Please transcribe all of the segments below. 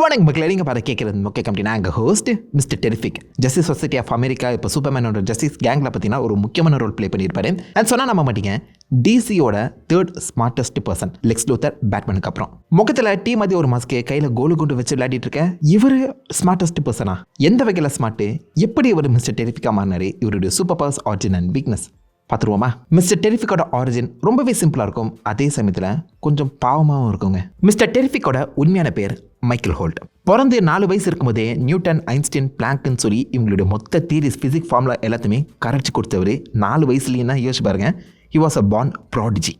வணக்கம் மக்களே, நீங்கள் பார்த்து கேட்குறது மொக்க கம்பெனி. நான் எங்கள் host mister terrific. Justice society of America இப்போ சூப்பர்மேனோட ஜஸ்டிஸ் கேங்கில் பார்த்தீங்கன்னா ஒரு முக்கியமான ரோல் ப்ளே பண்ணியிருப்பாரு. அது சொன்னால் நம்ப மாட்டீங்க, டிசியோட third smartest person Lex Luthor பேட்மேனுக்கு அப்புறம். முகத்தில் டீ மாதிரி ஒரு மாஸ்க்கு கையில் கோலு குண்டு வச்சு விளையாடிட்டு இருக்க இவர் ஸ்மார்ட்டஸ்ட் பர்சனா? எந்த வகையில் ஸ்மார்ட்டு? எப்படி இவர் மிஸ்டர் டெரிஃபிக்காக மாறினாரு? இவருடைய super powers, origin and weakness பார்த்துருவோமா? மிஸ்டர் டெரிஃபிக்கோட ஆரிஜின் ரொம்பவே சிம்பிளாக இருக்கும், அதே சமயத்தில் கொஞ்சம் பாவமாகவும் இருக்குங்க. மிஸ்டர் டெரிஃபிக்கோட உண்மையான பேர் மைக்கேல் ஹோல்ட். பிறந்து 4 வயசு இருக்கும்போதே நியூட்டன், ஐன்ஸ்டீன், பிளாங்க்னு சொல்லி இவங்களுடைய மொத்த தியரிஸ், ஃபிசிக்ஸ் ஃபார்முலா எல்லாத்தையுமே கரைச்சி கொடுத்தவர். 4 வயசுலேன்னா யோசிச்சு பாருங்க. He was a born prodigy.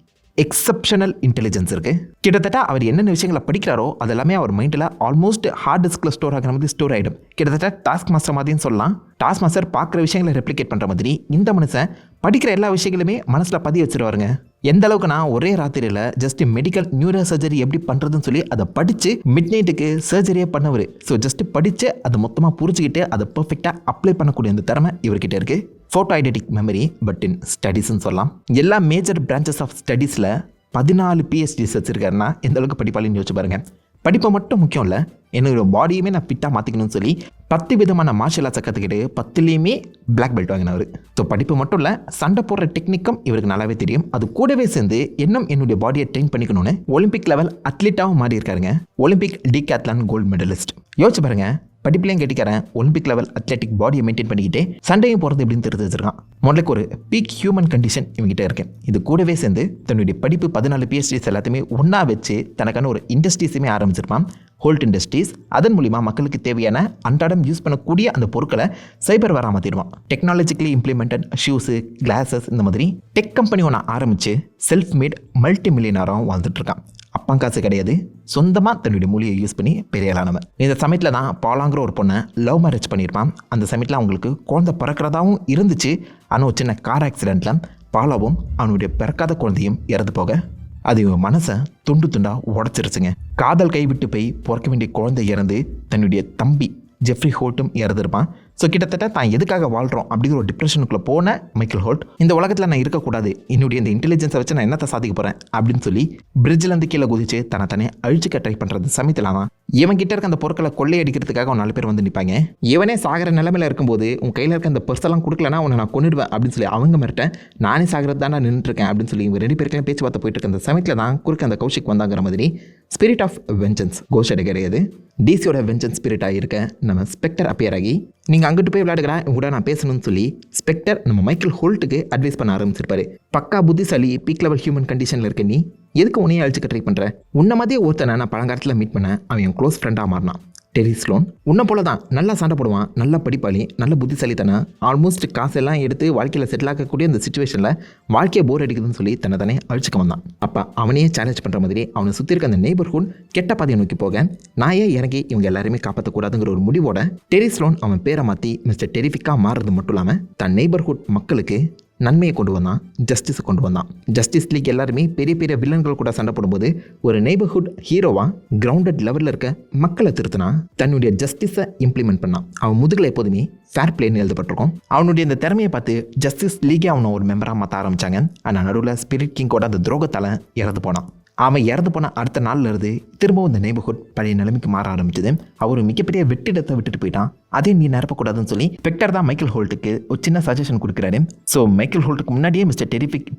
Exceptional intelligence இருக்குது. கிட்டத்தட்ட அவர் என்னென்ன விஷயங்களை படிக்கிறாரோ அது எல்லாமே அவர் மைண்டில் ஆல்மோஸ்ட் ஹார்ட் டிஸ்கில் ஸ்டோர் ஆகிற மாதிரி ஸ்டோர் ஆகிடும். கிட்டத்தட்ட டாஸ்க் மாஸ்டர் மாதிரின்னு சொல்லலாம். டாஸ்க் மாஸ்டர் பார்க்குற விஷயங்களை ரெப்ளிகேட் பண்ணுற மாதிரி இந்த மனுஷன் படிக்கிற எல்லா விஷயங்களுமே மனசில் பதிய வச்சுருவாருங்க. எந்த அளவுக்குனா ஒரே ராத்திரியில் ஜஸ்ட் மெடிக்கல் நியூரோ சர்ஜரி எப்படி பண்ணுறதுன்னு சொல்லி அதை படித்து மிட் நைட்டுக்கு சர்ஜரியே பண்ணவர். ஸோ ஜஸ்ட் படித்து அதை மொத்தமாக புரிஞ்சுக்கிட்டு அதை பர்ஃபெக்டாக அப்ளை பண்ணக்கூடிய அந்த திறமை இவர்கிட்ட இருக்குது. ஃபோட்டோ ஐடென்டிக் மெமரி பட் இன் ஸ்டடீஸ்ன்னு சொல்லலாம். எல்லா மேஜர் பிரான்ச்சஸ் ஆஃப் ஸ்டடீஸில் 14 PhDs வச்சுருக்காருன்னா எந்த அளவுக்கு படிப்பாளின்னு யோசிச்சு பாருங்கள். படிப்பை மட்டும் முக்கியம் இல்லை, என்னோட பாடியுமே நான் ஃபிட்டாக மாற்றிக்கணும்னு சொல்லி 10 விதமான மார்ஷல் ஆர்ட்ஸை கற்றுக்கிட்டு 10லேயுமே பிளாக் பெல்ட் வாங்கினவர். ஸோ படிப்பு மட்டும் இல்லை, சண்டை போடுற டெக்னிக்கும் இவருக்கு நல்லாவே தெரியும். அது கூடவே சேர்ந்து இன்னும் என்னுடைய பாடியை ட்ரெயின் பண்ணிக்கணும்னு ஒலிம்பிக் லெவல் அத்லீட்டாகவும் மாறி இருக்காருங்க. Olympic decathlon gold medalist. யோசிச்சு பாருங்க, படிப்புலையும் கட்டிக்கிறேன், ஒலிம்பிக் லெவல் அத்லெட்டிக் பாடியை மெயின்டைன் பண்ணிக்கிட்டு சண்டையும் போகிறது எப்படின்னு தெரிஞ்சு வச்சிருக்கான். முதலுக்கு ஒரு பீக் ஹியூமன் கண்டிஷன் இவங்ககிட்ட இருக்கு. இது கூடவே சேர்ந்து தன்னுடைய படிப்பு 14 PhDs எல்லாத்தையுமே ஒன்றா வச்சு தனக்கான ஒரு இண்டஸ்ட்ரீஸுமே ஆரம்பிச்சிருப்பான், ஹோல்ட் இண்டஸ்ட்ரீஸ். அதன் மூலிமா மக்களுக்கு தேவையான அன்றாடம் யூஸ் பண்ணக்கூடிய அந்த பொருட்களை சைபர் வர மாற்றிடுவான். டெக்னாலஜிக்கலி இம்ப்ளிமெண்டட் ஷூஸு, கிளாஸஸ், இந்த மாதிரி டெக் கம்பெனி ஒன்று ஆரம்பித்து செல்ஃப் மேட் மல்டி மில்லியனராகவும் வாழ்ந்துட்டு இருக்கான். அப்பா காசு கிடையாது, சொந்தமாக தன்னுடைய மொழியை யூஸ் பண்ணி பெரியாளானவன். இந்த சமயத்தில் தான் பாலாங்கிற ஒரு பொண்ணை லவ் மேரேஜ் பண்ணியிருப்பான். அந்த சமயத்தில் அவங்களுக்கு குழந்தை பிறக்கிறதாகவும் இருந்துச்சு. ஆனால் ஒரு சின்ன கார் ஆக்சிடெண்ட்டில் பாலாவும் அவனுடைய பிறக்காத குழந்தையும் இறந்து போக அது இவன் மனசை துண்டு துண்டாக உடச்சிருச்சுங்க. காதல் கைவிட்டு போய் பிறக்க வேண்டிய குழந்தை இறந்து தன்னுடைய தம்பி ஜெஃப்ரி ஹோல்ட்டும் இறந்துருப்பான். ஸோ கிட்டத்தட்ட தான் எதுக்காக வாழ்கிறோம் அப்படிங்கிற ஒரு டிப்ரெஷனுக்குள்ளே போன மைக்கேல் ஹோல்ட், இந்த உலகத்தில் நான் இருக்கக்கூடாது, என்னுடைய இந்த இன்டெலிஜென்ஸை வச்சு நான் என்னத்தை சாதிக்க போகிறேன் அப்படின்னு சொல்லி பிரிட்ஜிலேருந்து கீழே குதிச்சு தன்னை அழிச்சிக்க ட்ரை பண்ணுறது சமயத்தில் தான் இவன் கிட்ட இருக்க அந்த பொருட்களை கொள்ளையடிக்கிறதுக்காக 4 பேர் வந்து நிற்பாங்க. இவனே சாகிற நிலைமையில் இருக்கும்போது உன் கையில் இருக்க அந்த பர்ஸெல்லாம் கொடுக்கலன்னா உன்னை நான் கொண்டுடுவேன் அப்படின்னு சொல்லி அவங்க மிரட்டேன். நானே சாகிறது தான் நான் நின்றுருக்கேன் அப்படின்னு சொல்லி இவங்க 2 பேருக்கையும் பேச்சுவார்த்தை போயிட்டு இருக்க அந்த சமயத்தில் தான் குறுக்க அந்த கௌஷிக் வந்தாங்கிற மாதிரி ஸ்பிரிட் ஆஃப் வெஞ்சன்ஸ் கோஷடை கிடையாது, டிசியோட வெஞ்சன்ஸ் ஸ்பிரிட்டாக இருக்க நம்ம ஸ்பெக்டர் அப்பியர் ஆகி நீங்கள் அங்கிட்டு போய் விளையாடுகிறா கூட நான் பேசணும்னு சொல்லி ஸ்பெக்டர் நம்ம மைக்கேல் ஹோல்ட்டுக்கு அட்வைஸ் பண்ண ஆரம்பிச்சிருப்பாரு. பக்கா புத்திசாலி, பீக் லெவல் ஹியூமன் கண்டிஷனில் இருக்க நீ எதுக்கு உன்னையே அழிச்சுக்க ட்ரை பண்ணுற? உன்ன மாதிரியே ஒருத்தனை நான் பழங்காலத்தில் மீட் பண்ண அவன் என் க்ளோஸ் ஃப்ரெண்டாக மாறினான். டெரி ஸ்லோன் உன்னை போல தான் நல்லா சண்டை போடுவான், நல்ல படிப்பாளி, நல்ல புத்திசாலித்தனை, ஆல்மோஸ்ட் காசெல்லாம் எடுத்து வாழ்க்கையில் செட்டில் ஆகக்கூடிய அந்த சுச்சுவேஷனில் வாழ்க்கையை போர் அடிக்குதுன்னு சொல்லி தன்னை அழிச்சுக்க வந்தான். அப்போ அவனையே சேலஞ்ச் பண்ணுற மாதிரி அவனை சுற்றி இருக்க அந்த நெய்பர்ஹுட் கெட்ட பாதையை நோக்கி போக நான் ஏன் இறங்கி இவங்க எல்லாருமே காப்பாற்றக்கூடாதுங்கிற ஒரு முடிவோட டெரி ஸ்லோன் அவன் பேரை மாற்றி மிஸ்டர் டெரிஃபிக்காக மாறுறது மட்டும் இல்லாமல் தன் நெய்பர்ஹுட் மக்களுக்கு நன்மையை கொண்டு வந்தான், ஜஸ்டிஸை கொண்டு வந்தான். ஜஸ்டிஸ் லீக் எல்லாருமே பெரிய பெரிய வில்லன்கள் கூட சண்டை போடும்போது ஒரு நெய்பர்ஹுட் ஹீரோவாக கிரவுண்டட் லெவலில் இருக்க மக்களை திருத்தினா தன்னுடைய ஜஸ்டிஸை இம்ப்ளிமெண்ட் பண்ணான். அவன் முதுகில் எப்போதுமே ஃபேர் பிளேன்னு எழுதப்பட்டிருக்கும். அவனுடைய இந்த திறமையை பார்த்து ஜஸ்டிஸ் லீக்கே அவனை ஒரு மெம்பராக மாற்ற ஆரம்பித்தாங்க. ஆனால் நடுவில் ஸ்பிரிட் கிங்கோட அந்த துரோகத்தால் இறந்து போனான். அவன் இறந்து போன அடுத்த நாளில் இருந்து திரும்பவும் இந்த நெய்பர்ஹுட் பழைய நிலைமைக்கு மாற ஆரம்பிச்சது. அவர் மிகப்பெரிய வெற்றிடத்தை விட்டுட்டு போயிட்டான். அதே நீ நிரப்பக்கூடாதுன்னு சொல்லி ஸ்பெக்டர் தான் மைக்கேல் ஹோல்ட்டுக்கு ஒரு சின்ன சஜஷன் கொடுக்குறாரு. ஸோ மைக்கேல் ஹோல்ட்டுக்கு முன்னாடியே மிஸ்டர்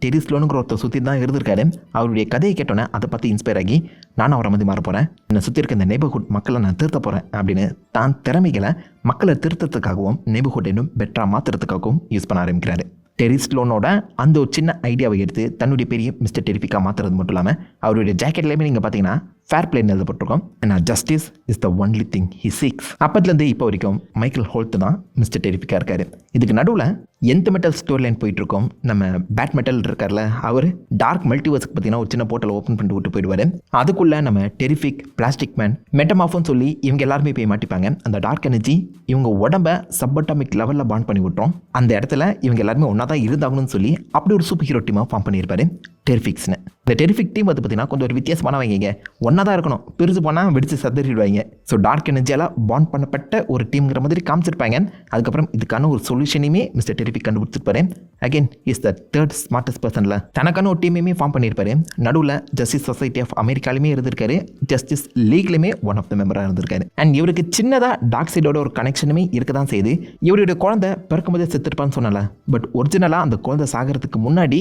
டெரி ஸ்லோனுங்கிற ஒருத்தர் சுற்றி தான் இருந்திருக்காரு. அவருடைய கதையை கேட்டோன்னே அதை பார்த்து இன்ஸ்பயர் ஆகி நானும் அவரை மாதிரி மாற போகிறேன், என்னை சுற்றி இருக்க இந்த நெய்பர்ஹுட் மக்களை நான் திருத்த போகிறேன் அப்படின்னு தான் திறமைகளை மக்களை திருத்தத்துக்காகவும் நெய்பர்ஹுட் இன்னும் பெட்டராக மாற்றுறதுக்காகவும் யூஸ் பண்ண ஆரம்பிக்கிறாரு. டெரி ஸ்லோனோட அந்த ஒரு சின்ன ஐடியாவை எடுத்து தன்னுடைய பெரிய மிஸ்டர் டெரிஃபிக்காக மாற்றுறது மட்டும் இல்லாமல் அவருடைய ஜாக்கெட்லேயுமே நீங்கள் பார்த்தீங்கன்னா ஃபேர் பிளேன்னு எழுதப்பட்டிருக்கோம். ஏன்னா justice is the only thing he seeks. அப்பத்துலேருந்து இப்போ வரைக்கும் மைக்கேல் ஹோல்ட் தான் மிஸ்டர் டெரிஃபிக்காக இருக்காரு. இதுக்கு நடுவில் எந்த மெட்டல் ஸ்டோரி லைன் போயிட்டுருக்கோம். நம்ம பேட் மெட்டல் இருக்கார்ல, அவர் டார்க் மல்டிவர்ஸ்க்கு பார்த்தீங்கன்னா ஒரு சின்ன போர்ட்டல் ஓப்பன் பண்ணிட்டு விட்டு போயிடுவார். அதுக்குள்ளே நம்ம டெரிஃபிக், பிளாஸ்டிக் மேன், மெட்டமாஃபோன்னு சொல்லி இவங்க எல்லாருமே போய் மாட்டிப்பாங்க. அந்த டார்க் எனர்ஜி இவங்க உடம்பை சப்பட்டாமிக் லெவலில் பாண்ட் பண்ணி விட்டுரும். அந்த இடத்துல இவங்க எல்லாருமே ஒன்றா தான் இருந்தாங்கன்னு சொல்லி அப்படி ஒரு சூப்பர் ஹீரோ டீமாக ஃபார்ம் பண்ணியிருப்பாரு டெரிஃபிக்ஸ்னு. இந்த டெரிஃபிக் டீம் வந்து பார்த்தீங்கன்னா கொஞ்சம் ஒரு வித்தியாசமானவங்க, ஒன்றா தான் இருக்கணும், பிரிஞ்சு போனால் வெடிச்சு சதறிடுவாங்க. ஸோ டார்க் எனர்ஜியால் பாண்ட் பண்ணப்பட்ட ஒரு டீம்ங்கிற மாதிரி காமிச்சிருப்பாங்க. அதுக்கப்புறம் இதுக்கான ஒரு சொல்யூஷனையுமே மிஸ்டர் டெரிஃபிக் கண்டுபிடிச்சிருப்பாரு. Again is the third smartest பர்சனில் தனக்கான ஒரு டீமையுமே ஃபார்ம் பண்ணியிருப்பாரு. நடுவில் ஜஸ்டிஸ் சொசைட்டி ஆஃப் அமெரிக்காலுமே இருந்திருக்காரு, ஜஸ்டிஸ் லீக்லையுமே ஒன் ஆஃப் த மெம்பராக இருந்திருக்காரு. அண்ட் இவருக்கு சின்னதாக டார்க் சைடோட ஒரு கனெக்ஷனுமே இருக்க தான் செய்யுது. இவருடைய குழந்தை பிறக்கும்போதே செத்துருப்பான்னு சொன்னல, பட் ஒரிஜினலாக அந்த குழந்தை சாகிறதுக்கு முன்னாடி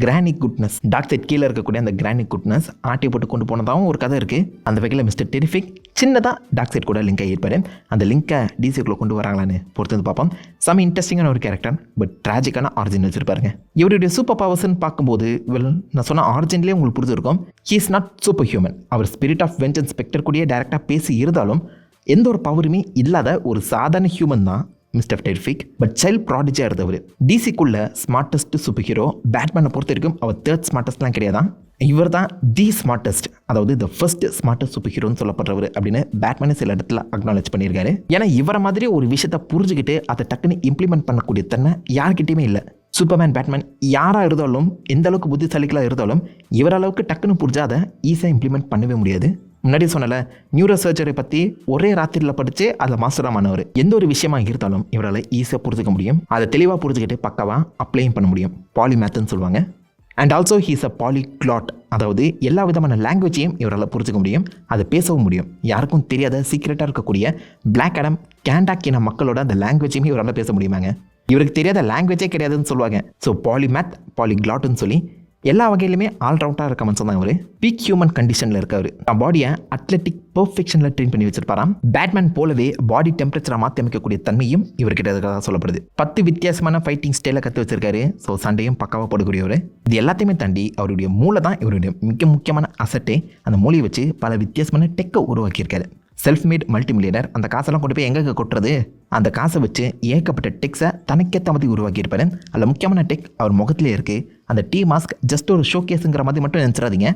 கிரானிக் குட்னஸ், டார்க் சைட் கீழே இருக்கக்கூடிய அந்த கிரானிக் குட்னஸ் ஆட்டி போட்டு கொண்டு போனதாகவும் ஒரு கதை இருக்குது. அந்த வகையில் மிஸ்டர் டெரிஃபிக் சின்னதாக டார்க் சைட் கூட லிங்க் ஆகியிருப்பாரு. அந்த லிங்கை டிசிக்குள்ளே கொண்டு வராங்களான்னு பொறுத்து வந்து பார்ப்போம். செம்ம இன்ட்ரெஸ்டிங்கான ஒரு கேரக்டர், பட் ட்ராஜிக்கான ஆரிஜின் வச்சிருப்பாருங்க. இவருடைய சூப்பர் பவர்ஸ்ன்னு பார்க்கும்போது நான் சொன்ன ஆரிஜின்லேயே உங்களுக்கு புரிஞ்சிருக்கும், he is not super human. அவர் ஸ்பிரிட் ஆஃப் வெஞ்சன்ஸ் ஸ்பெக்டர் கூடயே டேரெக்டாக பேசி இருந்தாலும் எந்த ஒரு பவருமே இல்லாத ஒரு சாதாரண ஹியூமன் தான் மிஸ்டர் டெரிஃபிக். பட் சைல்ட் ப்ராடிஜியாக இருந்தவர். டிசிக்குள்ள ஸ்மார்ட்டஸ்ட் சூப்பர் ஹீரோ. பேட்மேனை பொறுத்த வரைக்கும் அவர் தேர்ட் ஸ்மார்ட்டஸ்ட்லாம் கிடையாதான், இவர் தான் தி ஸ்மார்ட்டஸ்ட், அதாவது த ஃபர்ஸ்ட் ஸ்மார்ட்டஸ்ட் சூப்பர் ஹீரோன்னு சொல்லப்படுறவர் அப்படின்னு பேட்மேனை சில இடத்துல அக்னாலேஜ் பண்ணியிருக்காரு. ஏன்னா இவரை மாதிரி ஒரு விஷயத்தை புரிஞ்சுக்கிட்டு அதை டக்குன்னு இம்ப்ளிமெண்ட் பண்ணக்கூடிய தன்மை யார்கிட்டையுமே இல்லை. சூப்பர்மேன், பேட்மேன் யாராக இருந்தாலும், எந்த அளவுக்கு புத்திசாலிகளாக இருந்தாலும் இவரளவுக்கு டக்குன்னு புரிஞ்சா அதை ஈஸியாக இம்ப்ளிமெண்ட் பண்ணவே முடியாது. முன்னாடி சொன்னல, நியூரோ சர்ஜரி பற்றி ஒரே ராத்திரியில் படித்து அதில் மாஸ்டரானவர். எந்த ஒரு விஷயமா இருந்தாலும் இவரால் ஈஸியாக புரிஞ்சுக்க முடியும், அதை தெளிவாக புரிஞ்சுக்கிட்டு பக்காவாக அப்ளையும் பண்ண முடியும். பாலிமேத்துன்னு சொல்லுவாங்க. அண்ட் ஆல்சோ ஹீஸ் அ பாலிக்ளாட், அதாவது எல்லா விதமான லாங்குவேஜையும் இவரால் புரிஞ்சுக்க முடியும், அதை பேசவும் முடியும். யாருக்கும் தெரியாத சீக்ரெட்டாக இருக்கக்கூடிய பிளாக் ஆடம் கேண்டாக்கின மக்களோட அந்த லாங்குவேஜையுமே இவரால் பேச முடியுமாங்க. இவருக்கு தெரியாத லாங்குவேஜே கிடையாதுன்னு சொல்லுவாங்க. ஸோ பாலிமேத், பாலிக்ளாட்னு சொல்லி எல்லா வகையிலுமே ஆல்ரவுண்டாக இருக்க மனுஷன் தான் அவர். பீக் ஹியூமன் கண்டிஷனில் இருக்காரு. தான் பாடியை அத்லெட்டிக் பர்ஃபெக்ஷனில் ட்ரெயின் பண்ணி வச்சிருப்பாராம். பேட்மேன் போலவே பாடி டெம்பரேச்சரை மாற்றி அமைக்கக்கூடிய தன்மையும் இவர்கிட்ட இருக்கிறதா சொல்லப்படுது. 10 வித்தியாசமான ஃபைட்டிங் ஸ்டைலை கற்று வச்சிருக்காரு. ஸோ சண்டையும் பக்காவாக போடக்கூடியவர். இது எல்லாத்தையுமே தாண்டி அவருடைய மூளை தான் இவருடைய மிக முக்கியமான அசட்டே. அந்த மூளையை வச்சு பல வித்தியாசமான டெக்கை உருவாக்கியிருக்காரு. Self made multi millionaire. அந்த காசெல்லாம் கொண்டு போய் எங்கே கொட்டுறது? அந்த காசை வச்சு ஏகப்பட்ட டெக்ஸை தனக்கேற்ற மாதிரி உருவாக்கியிருப்பாரு. அதில் முக்கியமான டெக் அவர் முகத்திலே இருக்குது. அந்த டீ மாஸ்க் ஜஸ்ட் ஒரு ஷோ கேஸுங்கிற மாதிரி மட்டும் நினச்சிடாதீங்க,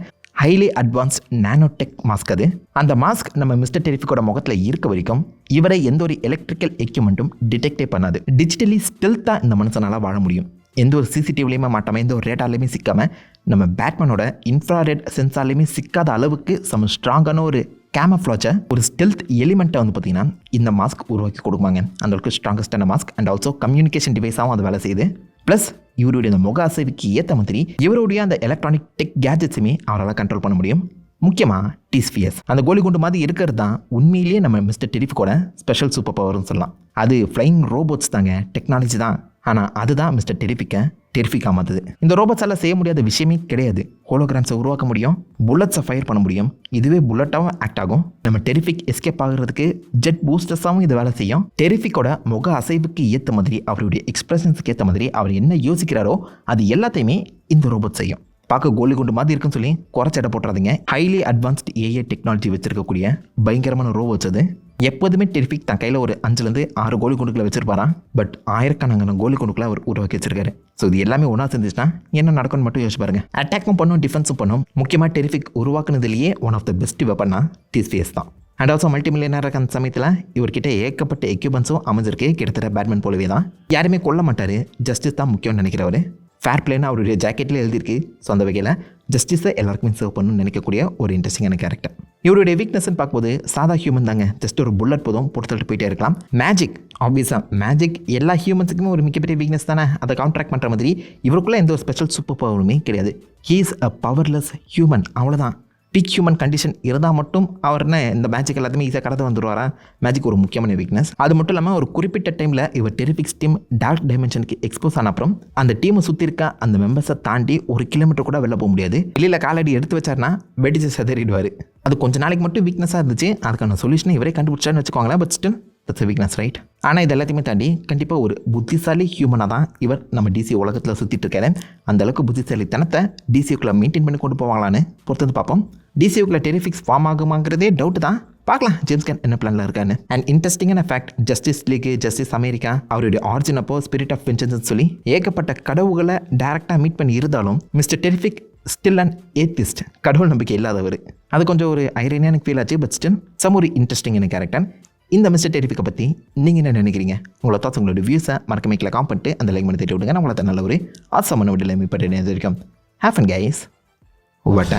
ஹைலி அட்வான்ஸ்ட் நானோ டெக் மாஸ்க் அது. அந்த மாஸ்க் நம்ம மிஸ்டர் டெரிஃபிக்கோட முகத்தில் இருக்க வரைக்கும் இவரை எந்த ஒரு எலக்ட்ரிக்கல் எக்யூப்மெண்ட்டும் டிடெக்டே பண்ணாது. டிஜிட்டலி ஸ்டெல்த்தாக இந்த மனுஷனால் வாழ முடியும். எந்த ஒரு சிசிடிவிலையுமே மாட்டாமல், எந்த ஒரு ரேடாலையுமே சிக்காமல், நம்ம பேட்மேனோட இன்ஃப்ராரெட் சென்சார்லையுமே சிக்காத அளவுக்கு சம் ஸ்ட்ராங்கான ஒரு கேமஃப்ளாஜை, ஒரு ஸ்டெல்த் எலிமெண்ட்டை வந்து பார்த்தீங்கன்னா இந்த மாஸ்க் உருவாக்கி கொடுக்குவாங்க. அந்தளவுக்கு ஸ்ட்ராங்கஸ்டான மாஸ்க். அண்ட் ஆல்சோ கம்யூனிகேஷன் டிவைஸாகவும் அது வேலை செய்யுது. ப்ளஸ் இவருடைய அந்த முக அசைவுக்கு ஏற்ற மாதிரி இவருடைய அந்த எலக்ட்ரானிக் டெக் கேஜெட்ஸுமே அவரால் கண்ட்ரோல் பண்ண முடியும். முக்கியமாக டிஸ்பிஎஸ், அந்த கோலி குண்டு மாதிரி இருக்கிறது தான் உண்மையிலேயே நம்ம மிஸ்டர் டெரிஃபிக்கோட ஸ்பெஷல் சூப்பர் பவர்னு சொல்லலாம். அது ஃப்ளைங் ரோபோட்ஸ் தாங்க, டெக்னாலஜி தான். ஆனால் அதுதான் மிஸ்டர் டெரிஃபிக்காக மாற்றுது. இந்த ரோபோட்ஸால் செய்ய முடியாத விஷயமே கிடையாது. ஹோலோகிராம்ஸை உருவாக்க முடியும், புல்லட்ஸை ஃபயர் பண்ண முடியும். இதுவே புல்லட்டாகவும் ஆக்ட் ஆகும். நம்ம டெரிஃபிக் எஸ்கேப் ஆகிறதுக்கு ஜெட் பூஸ்டர்ஸாகவும் இது வேலை செய்யும். டெரிஃபிக்கோட முக அசைவுக்கு ஏற்ற மாதிரி, அவருடைய எக்ஸ்பிரஷன்ஸுக்கு ஏற்ற மாதிரி அவர் என்ன யோசிக்கிறாரோ அது எல்லாத்தையுமே இந்த ரோபோட் செய்யும். பார்க்க கோலி குண்டு மாதிரி இருக்குன்னு சொல்லி குறைச்சடை போட்டுறாதீங்க. ஹைலி அட்வான்ஸ்ட் ஏஐ டெக்னாலஜி வச்சிருக்கக்கூடிய பயங்கரமான ரோபோட்ஸ் அது. எப்போதுமே டெரிஃபிக் தன் கையில் ஒரு 5-6 கோலி குண்டுக்களை வச்சிருப்பாராம். பட் ஆயிரக்கணக்கான கோலி குண்டுக்களை அவர் உருவாக்கி வச்சிருக்காரு. ஸோ இது எல்லாமே ஒன்றா செஞ்சுச்சுன்னா என்ன நடக்கும்னு மட்டும் யோசிச்சு பாருங்க. அட்டாக்கும் பண்ணும், டிஃபென்ஸும் பண்ணும். முக்கியமாக டெரிஃபிக் உருவாக்குனதுலேயே ஒன் ஆஃப் த பெஸ்ட் வெப்பன்னா டிஸ்பிஎஸ் தான். அண்ட் ஆல்சோ மல்டி மில்லியனர் இருக்க அந்த சமயத்தில் இவர்கிட்ட ஏகப்பட்ட எக்யூப்மெண்ட்ஸும் அமைஞ்சிருக்கு. கிட்டத்தட்ட பேட்மேன் போலவே தான். யாருமே கொல்ல மாட்டார், ஜஸ்டிஸ் தான் முக்கியம்னு நினைக்கிறவர். ஃபேர் பிளேன்னு அவருடைய ஜாக்கெட்டில் எழுதியிருக்கு. ஸோ அந்த வகையில் ஜஸ்டிஸை எல்லாருக்குமே சர்வ் பண்ணணும்னு நினைக்கக்கூடிய ஒரு இன்ட்ரெஸ்டிங்கான கேரக்டர். இவருடைய வீக்னஸ்ன்னு பார்க்கும்போது சாதா ஹியூமன் தாங்க. ஜஸ்ட் ஒரு புல்லட் போதும் போட்டு போயிட்டே இருக்கலாம். மேஜிக், ஆப்வியஸாக மேஜிக் எல்லா ஹியூமன்ஸுக்குமே ஒரு மிகப்பெரிய வீக்னஸ் தானே. அதை கான்ட்ராக்ட் பண்ணுற மாதிரி இவருக்குள்ளே எந்த ஒரு ஸ்பெஷல் சூப்பர் பவருமே கிடையாது. He is a powerless human, அவ்வளோதான். பீக் ஹியூமன் கண்டிஷன் இருந்தால் மட்டும் அவர்னு இந்த மேஜிக் எல்லாத்தையுமே ஈஸியாக கடந்து வந்துடுவாரா? மேஜிக் ஒரு முக்கியமான வீக்னஸ். அது மட்டும் இல்லாமல் ஒரு குறிப்பிட்ட டைமில் இவர் டெரிஃபிக்ஸ் டீம் டார்க் டைமென்ஷனுக்கு எக்ஸ்போஸ் ஆன அப்புறம் அந்த டீமை சுற்றி இருக்க அந்த மெம்பர்ஸை தாண்டி 1 கிலோமீட்டர் கூட வெளில போக முடியாது. வெளியில் காலடி எடுத்து வச்சார்னா வெடிச்சு செதறிடுவார். அது கொஞ்சம் நாளைக்கு மட்டும் வீக்னஸாக இருந்துச்சு. அதுக்கான சொல்யூஷனை இவரே கண்டுபிடிச்சான்னு வச்சுக்கோங்களேன். But still that's weakness, right? ஆனால் இது எல்லாத்தையுமே தாண்டி கண்டிப்பாக ஒரு புத்திசாலி ஹியூமனாக தான் இவர் நம்ம டிசி உலகத்தில் சுற்றிட்டு இருக்காரு. அந்தளவுக்கு புத்திசாலித்தனத்தை டிசிக்குள்ளே மெயின்டைன் பண்ணி கொண்டு போவாங்களான்னு பொறுத்து பார்ப்போம். டிசிக்குள்ளே டெரிஃபிக்ஸ் ஃபார்ம் ஆகுமாங்கிறதே டவுட் தான். பார்க்கலாம் ஜேம்ஸ் கன் என்ன பிளானில் இருக்கான்னு. அண்ட் இன்ட்ரெஸ்டிங்கான fact, justice league, justice America, அவருடைய ஆரிஜின் அப்போ ஸ்பிரிட் ஆஃப் வெஞ்சன்ஸ் சொல்லி ஏகப்பட்ட கடவுள்களை டேரெக்டாக மீட் பண்ணி இருந்தாலும் mister terrific still and atheist, கடவுள் நம்பிக்கை இல்லாதவர். அது கொஞ்சம் ஒரு ஐரேனியாக எனக்கு ஃபீல் ஆச்சு. பட் ஸ்டில் சம் ஒரு இன்ட்ரெஸ்டிங்கான கேரக்டர். இந்த மிஸ்டர் டெரிஃபிக்கை பற்றி நீங்கள் என்ன நினைக்கிறீங்க? உங்களோட தாட்ஸ், உங்களோட வியூஸை மறக்காம காம் பண்ணிட்டு அந்த லைக் பண்ணி தேடி விடுங்க. நான் உங்களை நல்ல ஒரு ஆசமான வீட்டில் மீட் பண்ணுறேன். Have fun guys. ஓவர்ட்ட